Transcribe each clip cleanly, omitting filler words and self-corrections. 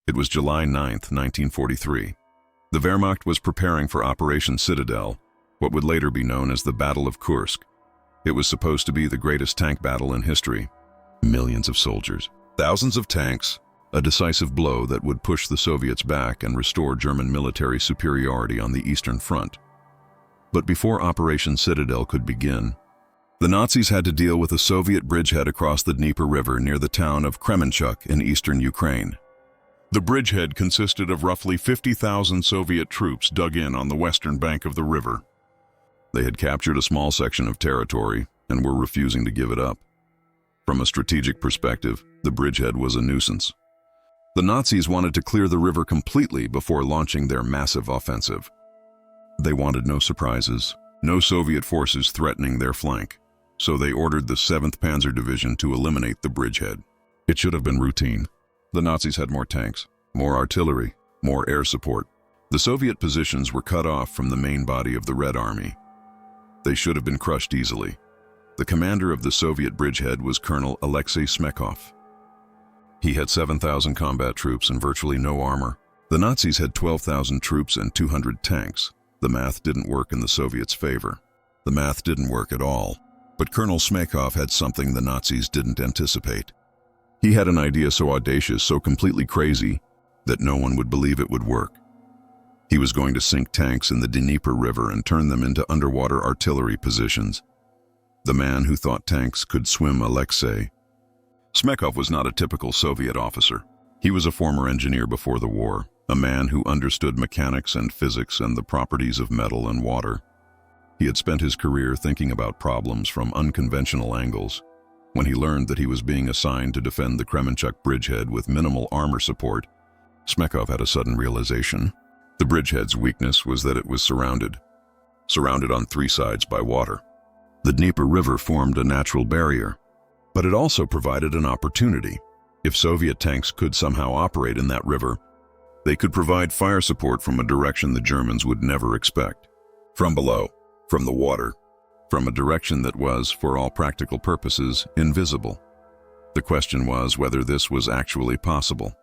It was July 9, 1943. The Wehrmacht was preparing for Operation Citadel, what would later be known as the Battle of Kursk. It was supposed to be the greatest tank battle in history. Millions of soldiers, thousands of tanks, a decisive blow that would push the Soviets back and restore German military superiority on the Eastern Front. But before Operation Citadel could begin, the Nazis had to deal with a Soviet bridgehead across the Dnieper River near the town of Kremenchuk in eastern Ukraine. The bridgehead consisted of roughly 50,000 Soviet troops dug in on the western bank of the river. They had captured a small section of territory and were refusing to give it up. From a strategic perspective, the bridgehead was a nuisance. The Nazis wanted to clear the river completely before launching their massive offensive. They wanted no surprises, no Soviet forces threatening their flank, so they ordered the 7th Panzer Division to eliminate the bridgehead. It should have been routine. The Nazis had more tanks, more artillery, more air support. The Soviet positions were cut off from the main body of the Red Army. They should have been crushed easily. The commander of the Soviet bridgehead was Colonel Alexei Smekov. He had 7,000 combat troops and virtually no armor. The Nazis had 12,000 troops and 200 tanks. The math didn't work in the Soviets' favor. The math didn't work at all. But Colonel Smekov had something the Nazis didn't anticipate. He had an idea so audacious, so completely crazy, that no one would believe it would work. He was going to sink tanks in the Dnieper River and turn them into underwater artillery positions. The man who thought tanks could swim, Alexei. Smekov was not a typical Soviet officer. He was a former engineer before the war, a man who understood mechanics and physics and the properties of metal and water. He had spent his career thinking about problems from unconventional angles. When he learned that he was being assigned to defend the Kremenchuk Bridgehead with minimal armor support, Smekov had a sudden realization. The bridgehead's weakness was that it was surrounded on 3 sides by water. The Dnieper River formed a natural barrier, but it also provided an opportunity. If Soviet tanks could somehow operate in that river, they could provide fire support from a direction the Germans would never expect. From below, from the water, from a direction that was, for all practical purposes, invisible. The question was whether this was actually possible.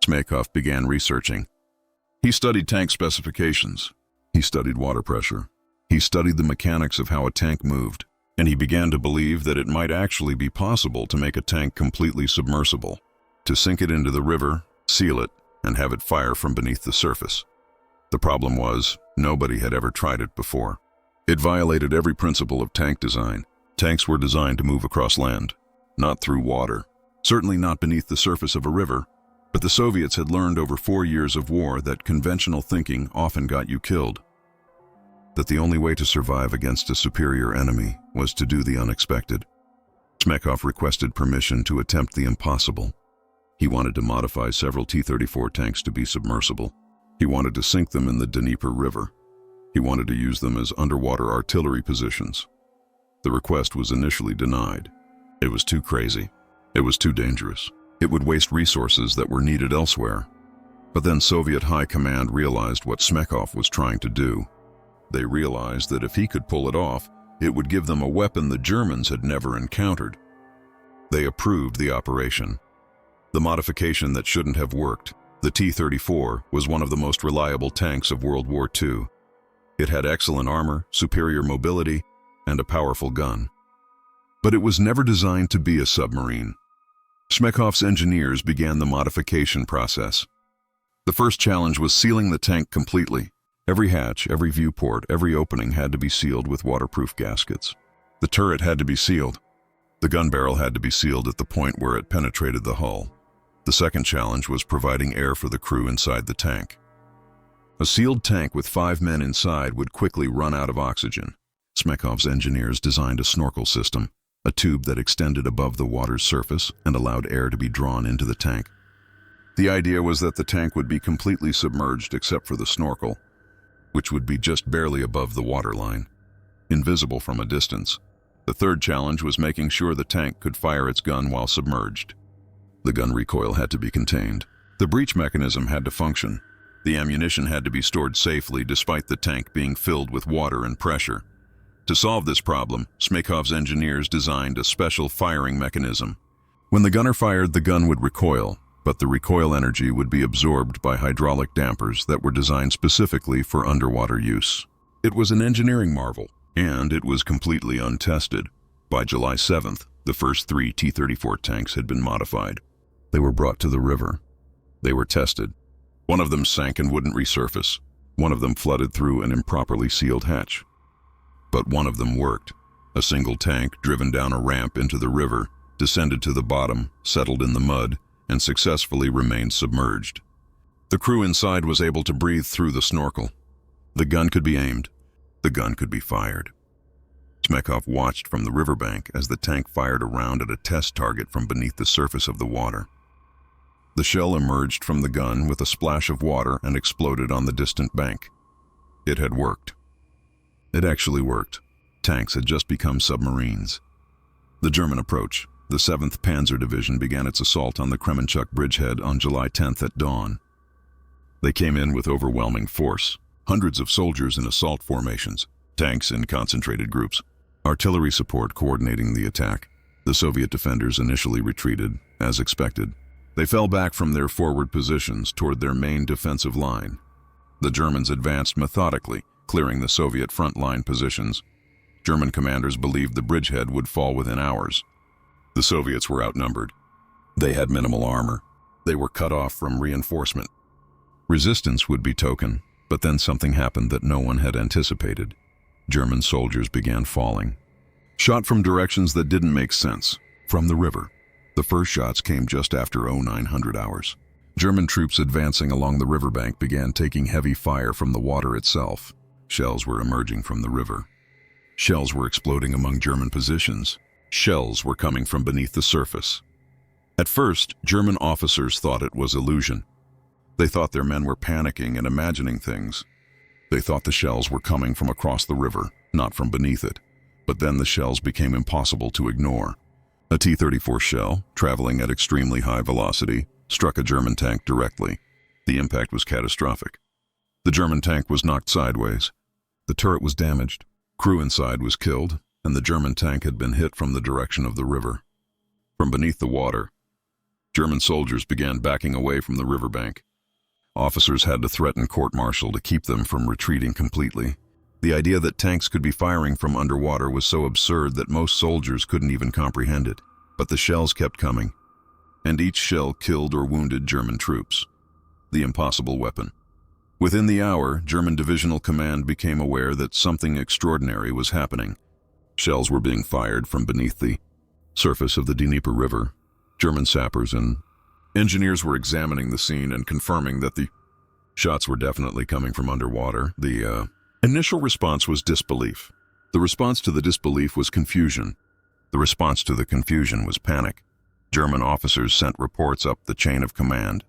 Smekov began researching. He studied tank specifications. He studied water pressure. He studied the mechanics of how a tank moved, and he began to believe that it might actually be possible to make a tank completely submersible, to sink it into the river, seal it, and have it fire from beneath the surface. The problem was, nobody had ever tried it before. It violated every principle of tank design. Tanks were designed to move across land, not through water, certainly not beneath the surface of a river. But the Soviets had learned over 4 years of war that conventional thinking often got you killed. That the only way to survive against a superior enemy was to do the unexpected. Smekov requested permission to attempt the impossible. He wanted to modify several T-34 tanks to be submersible. He wanted to sink them in the Dnieper River. He wanted to use them as underwater artillery positions. The request was initially denied. It was too crazy. It was too dangerous. It would waste resources that were needed elsewhere. But then Soviet high command realized what Smekov was trying to do. They realized that if he could pull it off, it would give them a weapon the Germans had never encountered. They approved the operation. The modification that shouldn't have worked, the T-34, was one of the most reliable tanks of World War II. It had excellent armor, superior mobility, and a powerful gun. But it was never designed to be a submarine. Smekov's engineers began the modification process. The first challenge was sealing the tank completely. Every hatch, every viewport, every opening had to be sealed with waterproof gaskets. The turret had to be sealed. The gun barrel had to be sealed at the point where it penetrated the hull. The second challenge was providing air for the crew inside the tank. A sealed tank with 5 men inside would quickly run out of oxygen. Smekov's engineers designed a snorkel system, a tube that extended above the water's surface and allowed air to be drawn into the tank. The idea was that the tank would be completely submerged except for the snorkel, which would be just barely above the waterline, invisible from a distance. The third challenge was making sure the tank could fire its gun while submerged. The gun recoil had to be contained. The breech mechanism had to function. The ammunition had to be stored safely despite the tank being filled with water and pressure. To solve this problem, Smekov's engineers designed a special firing mechanism. When the gunner fired, the gun would recoil, but the recoil energy would be absorbed by hydraulic dampers that were designed specifically for underwater use. It was an engineering marvel, and it was completely untested. By July 7th, the first 3 T-34 tanks had been modified. They were brought to the river. They were tested. One of them sank and wouldn't resurface. One of them flooded through an improperly sealed hatch. But one of them worked. A single tank, driven down a ramp into the river, descended to the bottom, settled in the mud, and successfully remained submerged. The crew inside was able to breathe through the snorkel. The gun could be aimed. The gun could be fired. Shmekov watched from the riverbank as the tank fired a round at a test target from beneath the surface of the water. The shell emerged from the gun with a splash of water and exploded on the distant bank. It had worked. It actually worked. Tanks had just become submarines. The German approach. The 7th Panzer Division began its assault on the Kremenchuk Bridgehead on July 10th at dawn. They came in with overwhelming force. Hundreds of soldiers in assault formations, tanks in concentrated groups, artillery support coordinating the attack. The Soviet defenders initially retreated, as expected. They fell back from their forward positions toward their main defensive line. The Germans advanced methodically, clearing the Soviet front line positions. German commanders believed the bridgehead would fall within hours. The Soviets were outnumbered. They had minimal armor. They were cut off from reinforcement. Resistance would be token, but then something happened that no one had anticipated. German soldiers began falling. Shot from directions that didn't make sense. From the river. The first shots came just after 0900 hours. German troops advancing along the riverbank began taking heavy fire from the water itself. Shells were emerging from the river. Shells were exploding among German positions. Shells were coming from beneath the surface. At first, German officers thought it was illusion. They thought their men were panicking and imagining things. They thought the shells were coming from across the river, not from beneath it. But then the shells became impossible to ignore. A T-34 shell, traveling at extremely high velocity, struck a German tank directly. The impact was catastrophic. The German tank was knocked sideways. The turret was damaged. Crew inside was killed, and the German tank had been hit from the direction of the river. From beneath the water, German soldiers began backing away from the riverbank. Officers had to threaten court-martial to keep them from retreating completely. The idea that tanks could be firing from underwater was so absurd that most soldiers couldn't even comprehend it. But the shells kept coming, and each shell killed or wounded German troops. The impossible weapon. Within the hour, German Divisional Command became aware that something extraordinary was happening. Shells were being fired from beneath the surface of the Dnieper River. German sappers and engineers were examining the scene and confirming that the shots were definitely coming from underwater. The initial response was disbelief. The response to the disbelief was confusion. The response to the confusion was panic. German officers sent reports up the chain of command.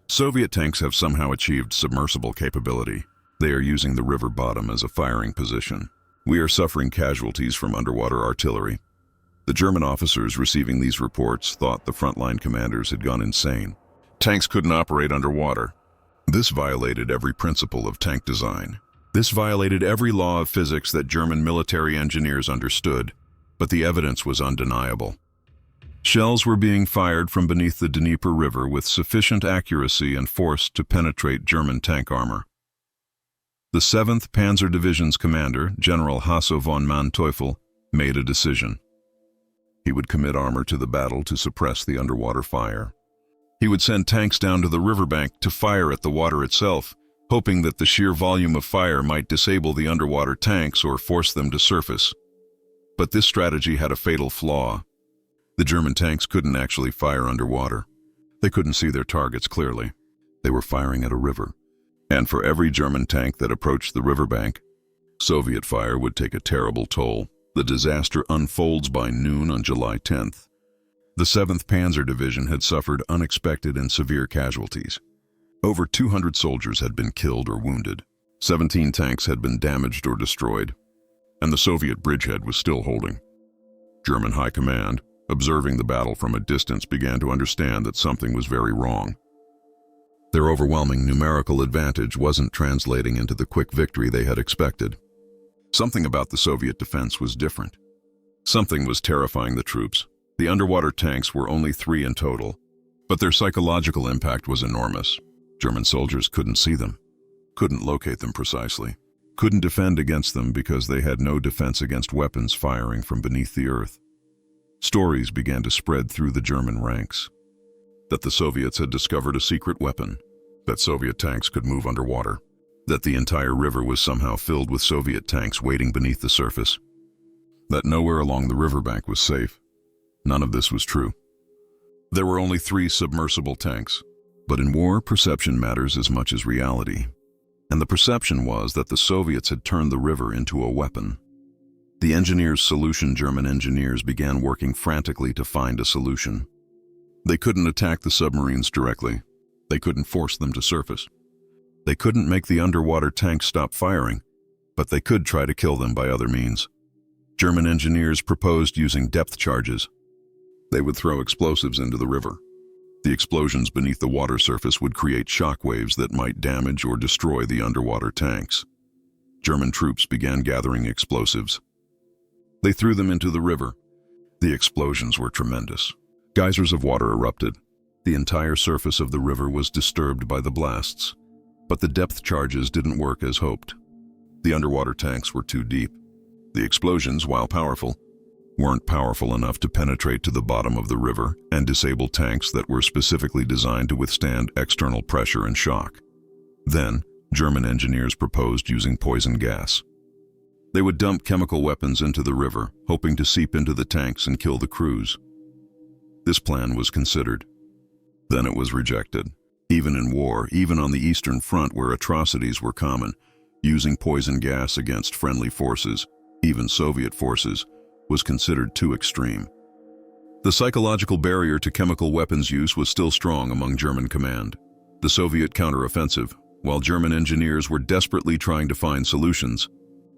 Soviet tanks have somehow achieved submersible capability. They are using the river bottom as a firing position. We are suffering casualties from underwater artillery. The German officers receiving these reports thought the frontline commanders had gone insane. Tanks couldn't operate underwater. This violated every principle of tank design. This violated every law of physics that German military engineers understood, but the evidence was undeniable. Shells were being fired from beneath the Dnieper River with sufficient accuracy and force to penetrate German tank armor. The 7th Panzer Division's commander, General Hasso von Manteuffel, made a decision. He would commit armor to the battle to suppress the underwater fire. He would send tanks down to the riverbank to fire at the water itself, hoping that the sheer volume of fire might disable the underwater tanks or force them to surface. But this strategy had a fatal flaw. The German tanks couldn't actually fire underwater. They couldn't see their targets clearly. They were firing at a river. And for every German tank that approached the riverbank, Soviet fire would take a terrible toll. The disaster unfolds by noon on July 10th. The 7th Panzer Division had suffered unexpected and severe casualties. Over 200 soldiers had been killed or wounded. 17 tanks had been damaged or destroyed. And the Soviet bridgehead was still holding. German high command, observing the battle from a distance, began to understand that something was very wrong. Their overwhelming numerical advantage wasn't translating into the quick victory they had expected. Something about the Soviet defense was different. Something was terrifying the troops. The underwater tanks were only 3 in total, But their psychological impact was enormous. German soldiers couldn't see them, couldn't locate them precisely, couldn't defend against them because they had no defense against weapons firing from beneath the earth. Stories began to spread through the German ranks that the Soviets had discovered a secret weapon, that Soviet tanks could move underwater, that the entire river was somehow filled with Soviet tanks waiting beneath the surface, that nowhere along the riverbank was safe. None of this was true. There were only 3 submersible tanks, but in war, perception matters as much as reality. And the perception was that the Soviets had turned the river into a weapon. The engineers' solution German engineers began working frantically to find a solution. They couldn't attack the submarines directly. They couldn't force them to surface. They couldn't make the underwater tanks stop firing, but they could try to kill them by other means. German engineers proposed using depth charges. They would throw explosives into the river. The explosions beneath the water surface would create shock waves that might damage or destroy the underwater tanks. German troops began gathering explosives. They threw them into the river. The explosions were tremendous. Geysers of water erupted. The entire surface of the river was disturbed by the blasts. But the depth charges didn't work as hoped. The underwater tanks were too deep. The explosions, while powerful, weren't powerful enough to penetrate to the bottom of the river and disable tanks that were specifically designed to withstand external pressure and shock. Then, German engineers proposed using poison gas. They would dump chemical weapons into the river, hoping to seep into the tanks and kill the crews. This plan was considered. Then it was rejected. Even in war, even on the Eastern Front where atrocities were common, using poison gas against friendly forces, even Soviet forces, was considered too extreme. The psychological barrier to chemical weapons use was still strong among German command. The Soviet counteroffensive, while German engineers were desperately trying to find solutions,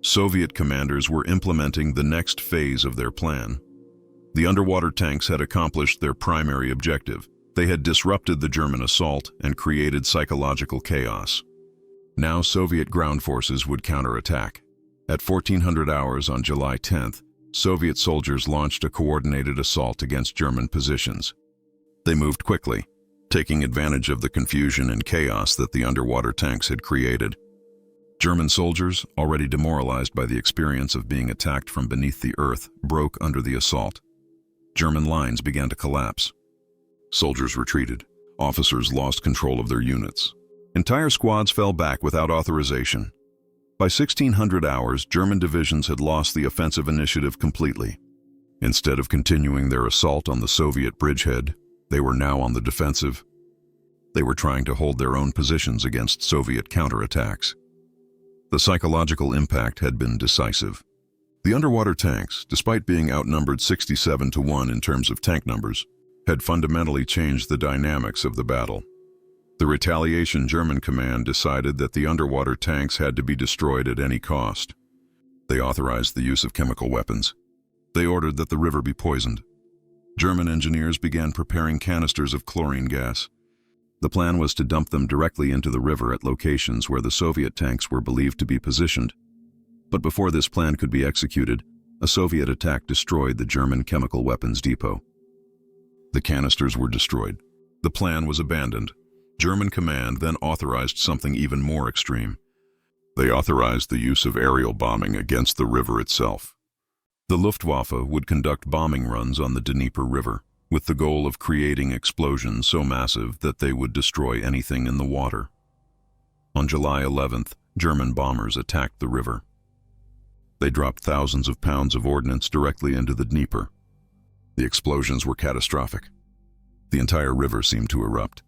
Soviet commanders were implementing the next phase of their plan. The underwater tanks had accomplished their primary objective. They had disrupted the German assault and created psychological chaos. Now Soviet ground forces would counterattack. At 1400 hours on July 10th, Soviet soldiers launched a coordinated assault against German positions. They moved quickly, taking advantage of the confusion and chaos that the underwater tanks had created. German soldiers, already demoralized by the experience of being attacked from beneath the earth, broke under the assault. German lines began to collapse. Soldiers retreated. Officers lost control of their units. Entire squads fell back without authorization. By 1600 hours, German divisions had lost the offensive initiative completely. Instead of continuing their assault on the Soviet bridgehead, they were now on the defensive. They were trying to hold their own positions against Soviet counterattacks. The psychological impact had been decisive. The underwater tanks, despite being outnumbered 67-1 in terms of tank numbers, had fundamentally changed the dynamics of the battle. The retaliation German command decided that the underwater tanks had to be destroyed at any cost. They authorized the use of chemical weapons. They ordered that the river be poisoned. German engineers began preparing canisters of chlorine gas. The plan was to dump them directly into the river at locations where the Soviet tanks were believed to be positioned. But before this plan could be executed, a Soviet attack destroyed the German chemical weapons depot. The canisters were destroyed. The plan was abandoned. German command then authorized something even more extreme. They authorized the use of aerial bombing against the river itself. The Luftwaffe would conduct bombing runs on the Dnieper River, with the goal of creating explosions so massive that they would destroy anything in the water. On July 11th, German bombers attacked the river. They dropped thousands of pounds of ordnance directly into the Dnieper. The explosions were catastrophic. The entire river seemed to erupt.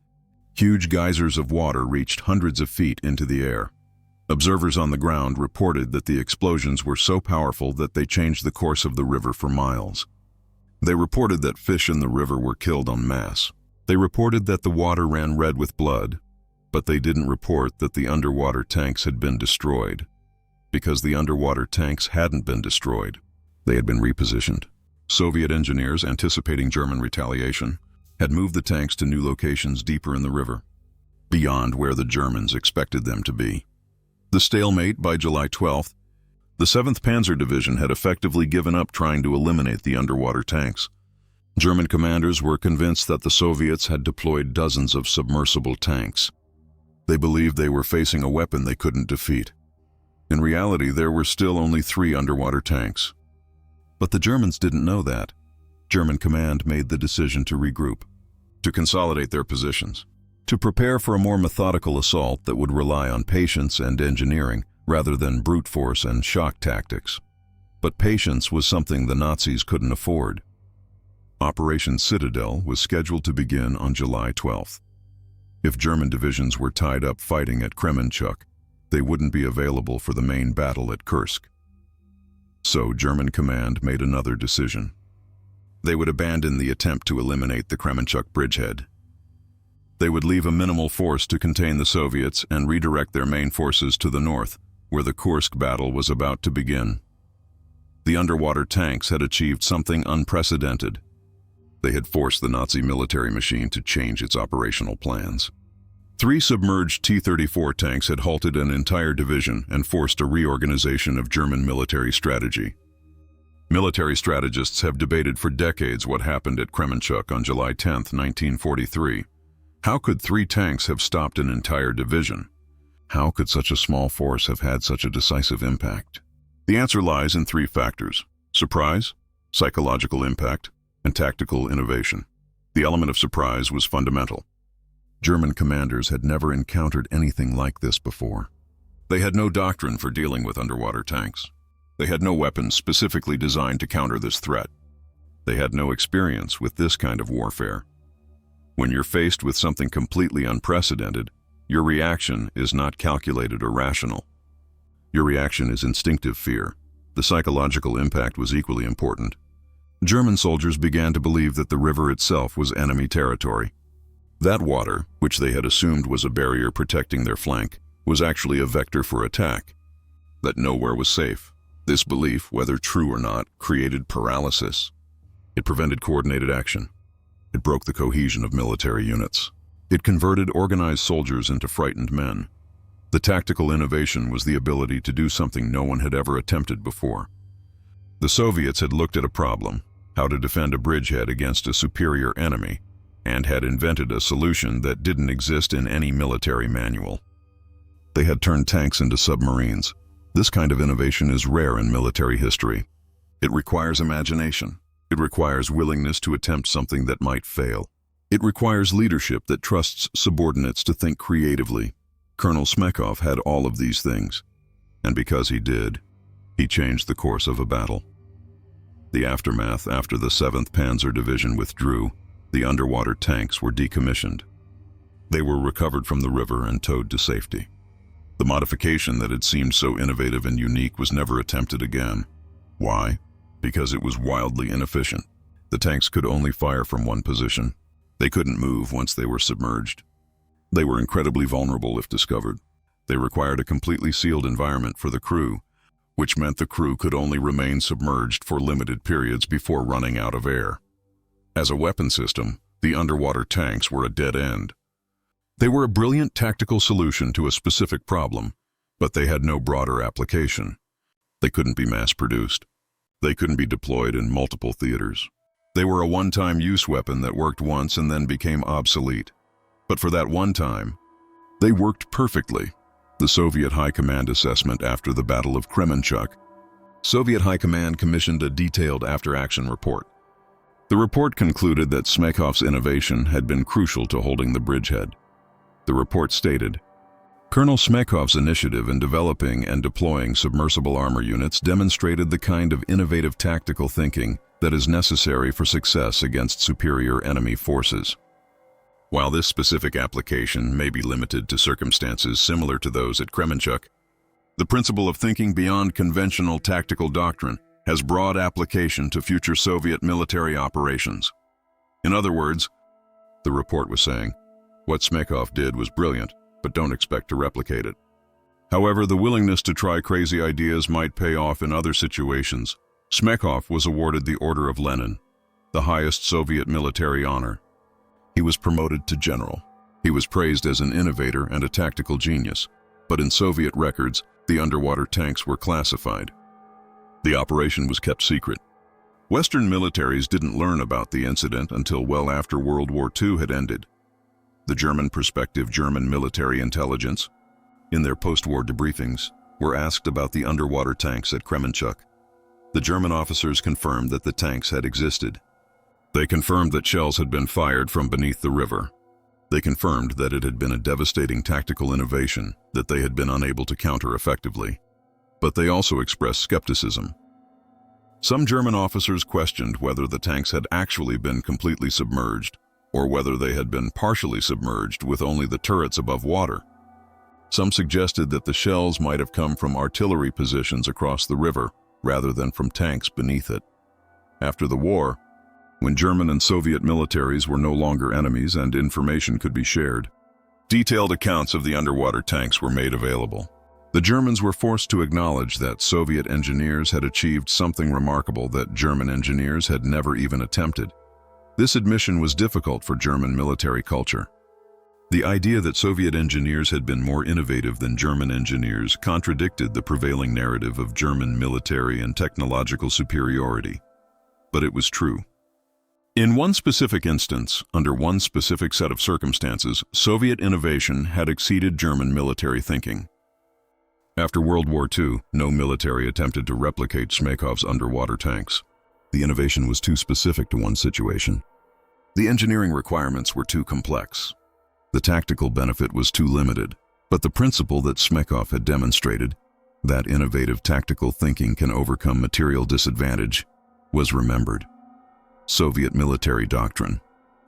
Huge geysers of water reached hundreds of feet into the air. Observers on the ground reported that the explosions were so powerful that they changed the course of the river for miles. They reported that fish in the river were killed en masse. They reported that the water ran red with blood, but they didn't report that the underwater tanks had been destroyed. Because the underwater tanks hadn't been destroyed, they had been repositioned. Soviet engineers, anticipating German retaliation, had moved the tanks to new locations deeper in the river, beyond where the Germans expected them to be. The stalemate by July 12th, the 7th Panzer Division had effectively given up trying to eliminate the underwater tanks. German commanders were convinced that the Soviets had deployed dozens of submersible tanks. They believed they were facing a weapon they couldn't defeat. In reality, there were still only 3 underwater tanks. But the Germans didn't know that. German command made the decision to regroup, to consolidate their positions, to prepare for a more methodical assault that would rely on patience and engineering rather than brute force and shock tactics. But patience was something the Nazis couldn't afford. Operation Citadel was scheduled to begin on July 12th. If German divisions were tied up fighting at Kremenchuk, they wouldn't be available for the main battle at Kursk. So German command made another decision. They would abandon the attempt to eliminate the Kremenchuk Bridgehead. They would leave a minimal force to contain the Soviets and redirect their main forces to the north, where the Kursk battle was about to begin. The underwater tanks had achieved something unprecedented. They had forced the Nazi military machine to change its operational plans. 3 submerged T-34 tanks had halted an entire division and forced a reorganization of German military strategy. Military strategists have debated for decades what happened at Kremenchuk on July 10, 1943. How could 3 tanks have stopped an entire division? How could such a small force have had such a decisive impact? The answer lies in 3 factors: surprise, psychological impact, and tactical innovation. The element of surprise was fundamental. German commanders had never encountered anything like this before. They had no doctrine for dealing with underwater tanks. They had no weapons specifically designed to counter this threat. They had no experience with this kind of warfare. When you're faced with something completely unprecedented, your reaction is not calculated or rational. Your reaction is instinctive fear. The psychological impact was equally important. German soldiers began to believe that the river itself was enemy territory. That water, which they had assumed was a barrier protecting their flank, was actually a vector for attack. That nowhere was safe. This belief, whether true or not, created paralysis. It prevented coordinated action. It broke the cohesion of military units. It converted organized soldiers into frightened men. The tactical innovation was the ability to do something no one had ever attempted before. The Soviets had looked at a problem, how to defend a bridgehead against a superior enemy, and had invented a solution that didn't exist in any military manual. They had turned tanks into submarines. This kind of innovation is rare in military history. It requires imagination. It requires willingness to attempt something that might fail. It requires leadership that trusts subordinates to think creatively. Colonel Smekhov had all of these things, and because he did, he changed the course of a battle. The aftermath after the 7th Panzer Division withdrew, the underwater tanks were decommissioned. They were recovered from the river and towed to safety. The modification that had seemed so innovative and unique was never attempted again. Why? Because it was wildly inefficient. The tanks could only fire from one position. They couldn't move once they were submerged. They were incredibly vulnerable if discovered. They required a completely sealed environment for the crew, which meant the crew could only remain submerged for limited periods before running out of air. As a weapon system, the underwater tanks were a dead end. They were a brilliant tactical solution to a specific problem, but they had no broader application. They couldn't be mass-produced. They couldn't be deployed in multiple theaters. They were a one-time use weapon that worked once and then became obsolete. But for that one time, they worked perfectly. The Soviet High Command assessment after the Battle of Kremenchuk. Soviet High Command commissioned a detailed after-action report. The report concluded that Smekhov's innovation had been crucial to holding the bridgehead. The report stated, Colonel Smekhov's initiative in developing and deploying submersible armor units demonstrated the kind of innovative tactical thinking that is necessary for success against superior enemy forces. While this specific application may be limited to circumstances similar to those at Kremenchuk, the principle of thinking beyond conventional tactical doctrine has broad application to future Soviet military operations. In other words, the report was saying, what Smekhov did was brilliant, but don't expect to replicate it. However, the willingness to try crazy ideas might pay off in other situations. Smekhov was awarded the Order of Lenin, the highest Soviet military honor. He was promoted to general. He was praised as an innovator and a tactical genius, but in Soviet records, the underwater tanks were classified. The operation was kept secret. Western militaries didn't learn about the incident until well after World War II had ended. The German Prospective German military intelligence, in their post-war debriefings, were asked about the underwater tanks at Kremenchuk. The German officers confirmed that the tanks had existed. They confirmed that shells had been fired from beneath the river. They confirmed that it had been a devastating tactical innovation that they had been unable to counter effectively. But they also expressed skepticism. Some German officers questioned whether the tanks had actually been completely submerged, or whether they had been partially submerged with only the turrets above water. Some suggested that the shells might have come from artillery positions across the river, rather than from tanks beneath it. After the war, when German and Soviet militaries were no longer enemies and information could be shared, detailed accounts of the underwater tanks were made available. The Germans were forced to acknowledge that Soviet engineers had achieved something remarkable that German engineers had never even attempted. This admission was difficult for German military culture. The idea that Soviet engineers had been more innovative than German engineers contradicted the prevailing narrative of German military and technological superiority. But it was true. In one specific instance, under one specific set of circumstances, Soviet innovation had exceeded German military thinking. After World War II, no military attempted to replicate Shmykov's underwater tanks. The innovation was too specific to one situation. The engineering requirements were too complex. The tactical benefit was too limited. But the principle that Shmykov had demonstrated, that innovative tactical thinking can overcome material disadvantage, was remembered. Soviet military doctrine,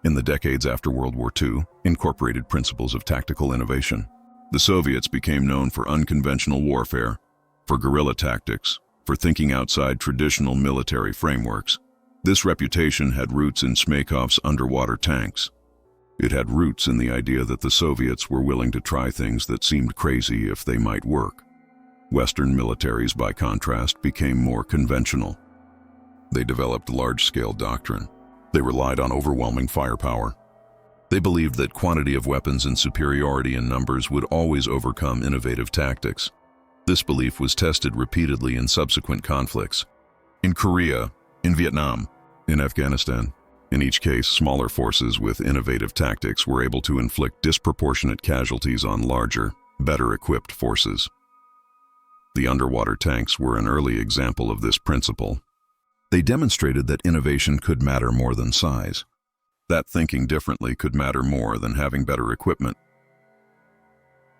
in the decades after World War II, incorporated principles of tactical innovation. The Soviets became known for unconventional warfare, for guerrilla tactics, for thinking outside traditional military frameworks. This reputation had roots in Shmykov's underwater tanks. It had roots in the idea that the Soviets were willing to try things that seemed crazy if they might work. Western militaries, by contrast, became more conventional. They developed large-scale doctrine. They relied on overwhelming firepower. They believed that quantity of weapons and superiority in numbers would always overcome innovative tactics. This belief was tested repeatedly in subsequent conflicts. In Korea, in Vietnam, in Afghanistan. In each case, smaller forces with innovative tactics were able to inflict disproportionate casualties on larger, better-equipped forces. The underwater tanks were an early example of this principle. They demonstrated that innovation could matter more than size. That thinking differently could matter more than having better equipment.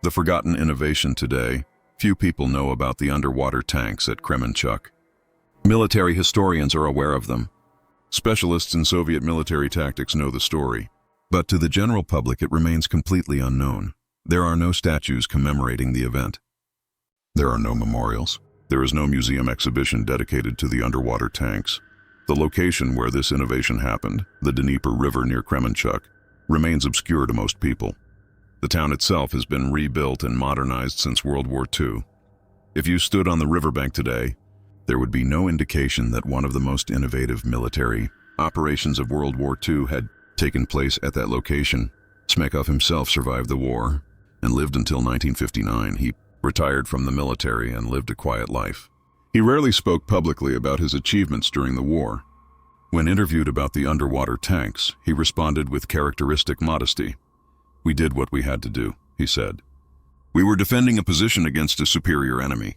The forgotten innovation today, few people know about the underwater tanks at Kremenchuk. Military historians are aware of them. Specialists in Soviet military tactics know the story. But to the general public it remains completely unknown. There are no statues commemorating the event. There are no memorials. There is no museum exhibition dedicated to the underwater tanks. The location where this innovation happened, the Dnieper River near Kremenchuk, remains obscure to most people. The town itself has been rebuilt and modernized since World War II. If you stood on the riverbank today, there would be no indication that one of the most innovative military operations of World War II had taken place at that location. Shmykov himself survived the war and lived until 1959. He retired from the military and lived a quiet life. He rarely spoke publicly about his achievements during the war. When interviewed about the underwater tanks, he responded with characteristic modesty. "We did what we had to do," he said. "We were defending a position against a superior enemy.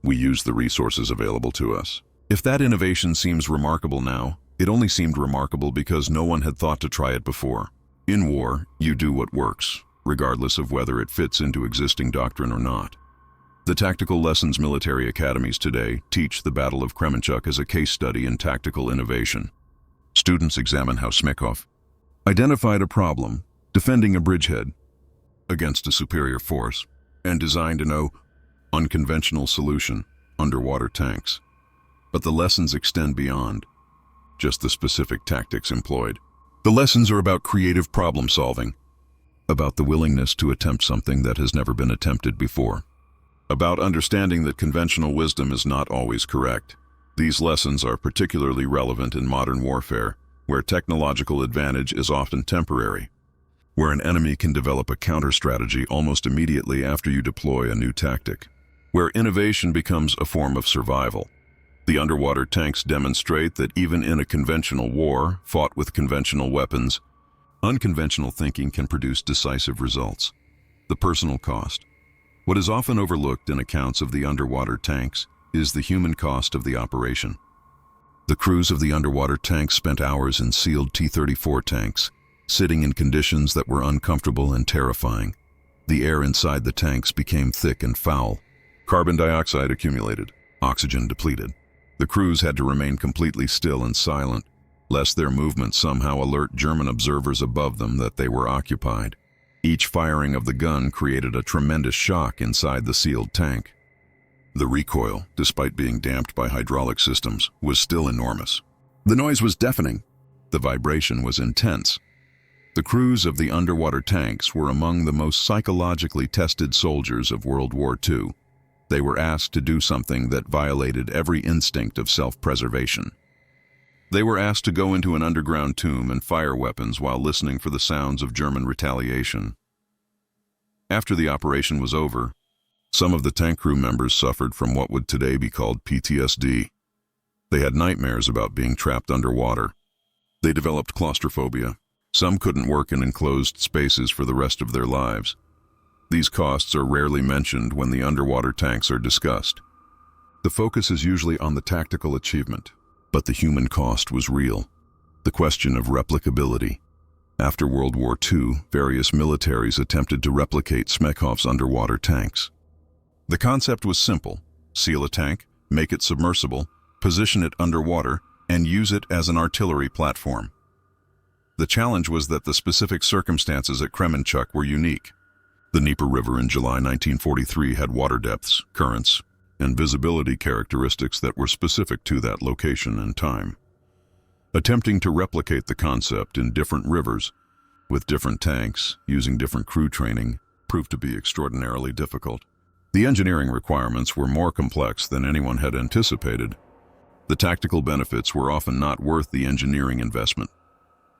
We used the resources available to us." If that innovation seems remarkable now, it only seemed remarkable because no one had thought to try it before. In war, you do what works, regardless of whether it fits into existing doctrine or not. The tactical lessons military academies today teach the Battle of Kremenchuk as a case study in tactical innovation. Students examine how Shmykov identified a problem, defending a bridgehead against a superior force, and designed an unconventional solution, underwater tanks. But the lessons extend beyond just the specific tactics employed. The lessons are about creative problem solving, about the willingness to attempt something that has never been attempted before, about understanding that conventional wisdom is not always correct. These lessons are particularly relevant in modern warfare, where technological advantage is often temporary, where an enemy can develop a counter-strategy almost immediately after you deploy a new tactic, where innovation becomes a form of survival. The underwater tanks demonstrate that even in a conventional war, fought with conventional weapons, unconventional thinking can produce decisive results. The personal cost. What is often overlooked in accounts of the underwater tanks is the human cost of the operation. The crews of the underwater tanks spent hours in sealed T-34 tanks, sitting in conditions that were uncomfortable and terrifying. The air inside the tanks became thick and foul. Carbon dioxide accumulated, oxygen depleted. The crews had to remain completely still and silent, lest their movements somehow alert German observers above them that they were occupied. Each firing of the gun created a tremendous shock inside the sealed tank. The recoil, despite being damped by hydraulic systems, was still enormous. The noise was deafening. The vibration was intense. The crews of the underwater tanks were among the most psychologically tested soldiers of World War II. They were asked to do something that violated every instinct of self-preservation. They were asked to go into an underground tomb and fire weapons while listening for the sounds of German retaliation. After the operation was over, some of the tank crew members suffered from what would today be called PTSD. They had nightmares about being trapped underwater. They developed claustrophobia. Some couldn't work in enclosed spaces for the rest of their lives. These costs are rarely mentioned when the underwater tanks are discussed. The focus is usually on the tactical achievement, but the human cost was real. The question of replicability. After World War II, various militaries attempted to replicate Smekhov's underwater tanks. The concept was simple: seal a tank, make it submersible, position it underwater, and use it as an artillery platform. The challenge was that the specific circumstances at Kremenchuk were unique. The Dnieper River in July 1943 had water depths, currents, and visibility characteristics that were specific to that location and time. Attempting to replicate the concept in different rivers, with different tanks, using different crew training, proved to be extraordinarily difficult. The engineering requirements were more complex than anyone had anticipated. The tactical benefits were often not worth the engineering investment.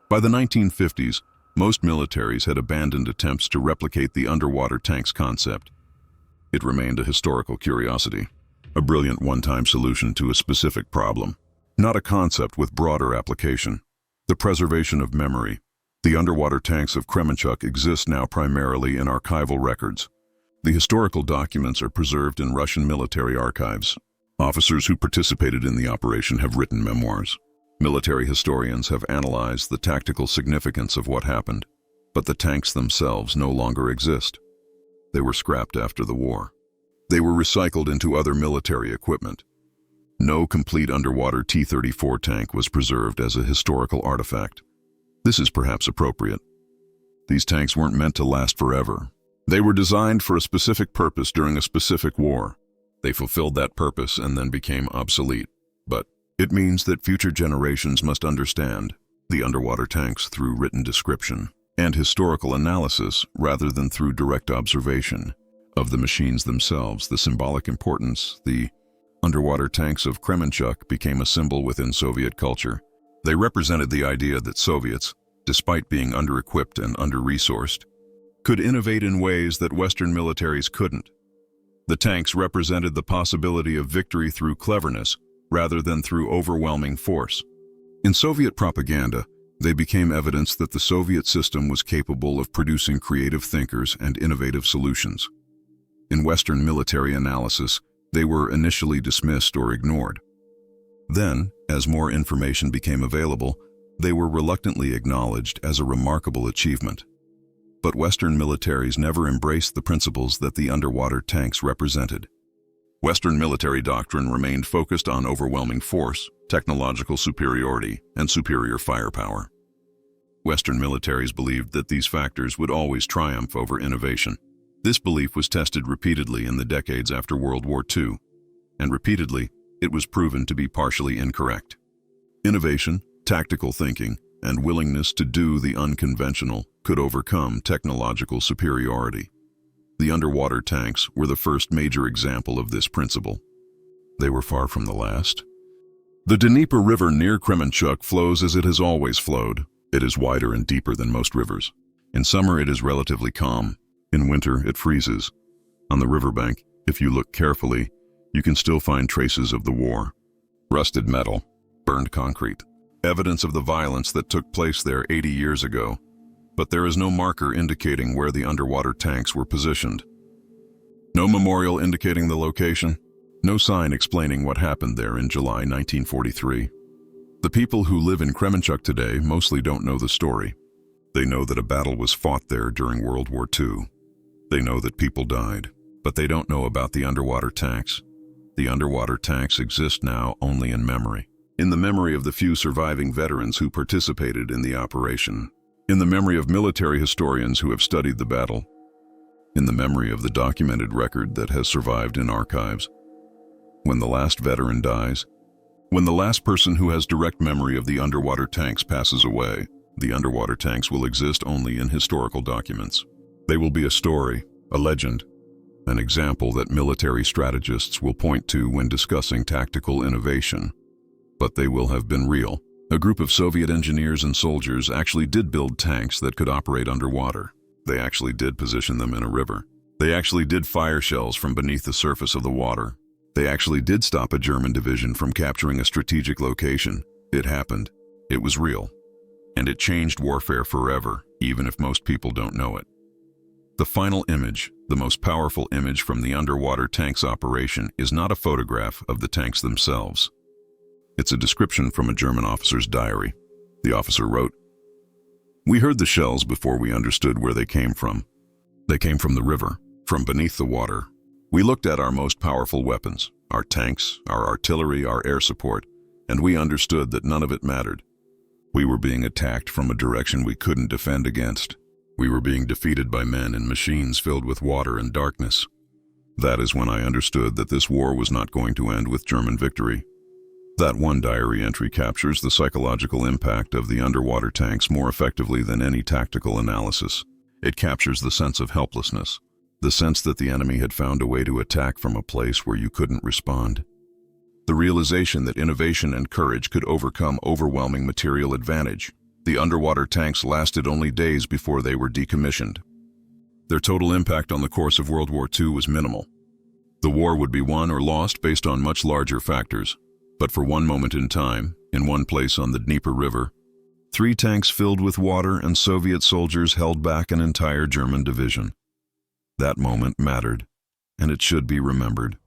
By the 1950s, most militaries had abandoned attempts to replicate the underwater tanks concept. It remained a historical curiosity, a brilliant one-time solution to a specific problem, not a concept with broader application. The preservation of memory. The underwater tanks of Kremenchuk exist now primarily in archival records. The historical documents are preserved in Russian military archives. Officers who participated in the operation have written memoirs. Military historians have analyzed the tactical significance of what happened, but the tanks themselves no longer exist. They were scrapped after the war. They were recycled into other military equipment. No complete underwater T-34 tank was preserved as a historical artifact. This is perhaps appropriate. These tanks weren't meant to last forever. They were designed for a specific purpose during a specific war. They fulfilled that purpose and then became obsolete. But it means that future generations must understand the underwater tanks through written description and historical analysis rather than through direct observation of the machines themselves. The symbolic importance, the underwater tanks of Kremenchuk became a symbol within Soviet culture. They represented the idea that Soviets, despite being under-equipped and under-resourced, could innovate in ways that Western militaries couldn't. The tanks represented the possibility of victory through cleverness rather than through overwhelming force. In Soviet propaganda, they became evidence that the Soviet system was capable of producing creative thinkers and innovative solutions. In Western military analysis, they were initially dismissed or ignored. Then, as more information became available, they were reluctantly acknowledged as a remarkable achievement. But Western militaries never embraced the principles that the underwater tanks represented. Western military doctrine remained focused on overwhelming force, technological superiority, and superior firepower. Western militaries believed that these factors would always triumph over innovation. This belief was tested repeatedly in the decades after World War II, and repeatedly, it was proven to be partially incorrect. Innovation, tactical thinking, and willingness to do the unconventional could overcome technological superiority. The underwater tanks were the first major example of this principle. They were far from the last. The Dnieper River near Kremenchuk flows as it has always flowed. It is wider and deeper than most rivers. In summer, it is relatively calm. In winter, it freezes. On the riverbank, if you look carefully, you can still find traces of the war. Rusted metal, burned concrete. Evidence of the violence that took place there 80 years ago, but there is no marker indicating where the underwater tanks were positioned. No memorial indicating the location, no sign explaining what happened there in July 1943. The people who live in Kremenchuk today mostly don't know the story. They know that a battle was fought there during World War II. They know that people died, but they don't know about the underwater tanks. The underwater tanks exist now only in memory. In the memory of the few surviving veterans who participated in the operation. In the memory of military historians who have studied the battle. In the memory of the documented record that has survived in archives. When the last veteran dies, when the last person who has direct memory of the underwater tanks passes away, the underwater tanks will exist only in historical documents. They will be a story, a legend, an example that military strategists will point to when discussing tactical innovation. But they will have been real. A group of Soviet engineers and soldiers actually did build tanks that could operate underwater. They actually did position them in a river. They actually did fire shells from beneath the surface of the water. They actually did stop a German division from capturing a strategic location. It happened. It was real. And it changed warfare forever, even if most people don't know it. The final image, the most powerful image from the underwater tanks operation, is not a photograph of the tanks themselves. It's a description from a German officer's diary. The officer wrote, "We heard the shells before we understood where they came from. They came from the river, from beneath the water. We looked at our most powerful weapons, our tanks, our artillery, our air support, and we understood that none of it mattered. We were being attacked from a direction we couldn't defend against. We were being defeated by men and machines filled with water and darkness. That is when I understood that this war was not going to end with German victory." That one diary entry captures the psychological impact of the underwater tanks more effectively than any tactical analysis. It captures the sense of helplessness, the sense that the enemy had found a way to attack from a place where you couldn't respond. The realization that innovation and courage could overcome overwhelming material advantage. The underwater tanks lasted only days before they were decommissioned. Their total impact on the course of World War II was minimal. The war would be won or lost based on much larger factors. But for one moment in time, in one place on the Dnieper River, 3 tanks filled with water and Soviet soldiers held back an entire German division. That moment mattered, and it should be remembered.